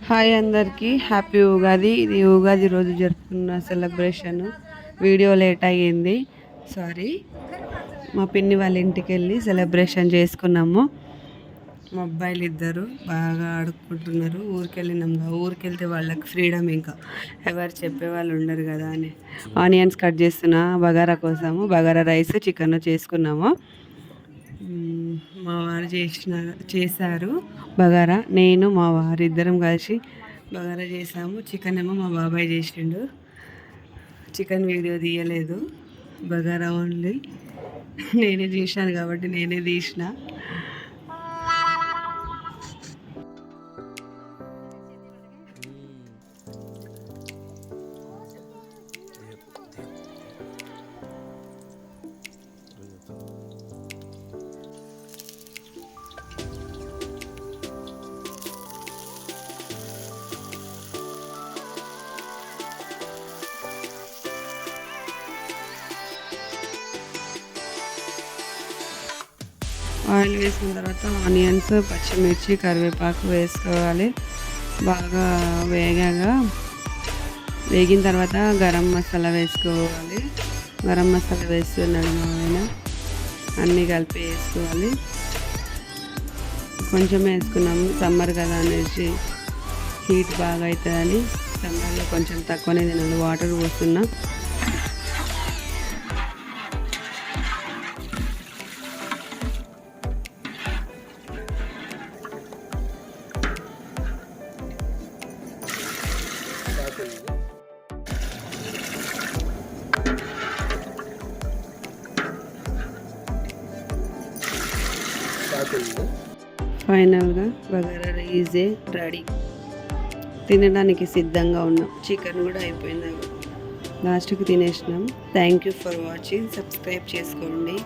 Hi అందరికీ happy Ugadi. ఇది ఉగాది రోజు జరుపుకున్న సెలబ్రేషన్. వీడియో లేట్ అయ్యింది, సారీ. మా పిన్ని వాళ్ళ ఇంటికి వెళ్ళి సెలబ్రేషన్ చేసుకున్నాము. మా అబ్బాయిలు ఇద్దరు బాగా ఆడుకుంటున్నారు. ఊరికి వెళ్ళినాము, ఊరికి వెళ్తే వాళ్ళకి ఫ్రీడమ్, ఇంకా ఎవరు చెప్పేవాళ్ళు ఉండరు కదా అని. ఆనియన్స్ కట్ చేస్తున్నా బగారా కోసము. బగారా రైస్ చికెన్ చేసుకున్నాము. మా వారు చేశారు బగారా. నేను మా వారు ఇద్దరం కలిసి బగారా చేసాము. చికెన్ ఏమో మా బాబాయ్ చేసిండు. చికెన్ వీడియో తీయలేదు, బగారా ఓన్లీ. నేనే చేశాను కాబట్టి నేనే తీసిన. ఆయిల్ వేసిన తర్వాత ఆనియన్స్, పచ్చిమిర్చి, కరివేపాకు వేసుకోవాలి. బాగా వేగిన తర్వాత గరం మసాలా వేసుకోవాలి. గరం మసాలా వేస్తున్నాడు మా ఆయన. అన్నీ కలిపి వేసుకోవాలి. కొంచెం వేసుకున్నాము, సమ్మర్ కదా అనేసి హీట్ బాగా అవుతుందని సమ్మర్లో కొంచెం తక్కువనే తినాలి. వాటర్ పోస్తున్నా. ఫైనల్గా బగారా రైస్ రెడీ. తినడానికి సిద్ధంగా ఉన్నాం. చికెన్ కూడా అయిపోయింది, లాస్ట్కి తినేసినాం. Thank you for watching. Subscribe చేసుకోండి.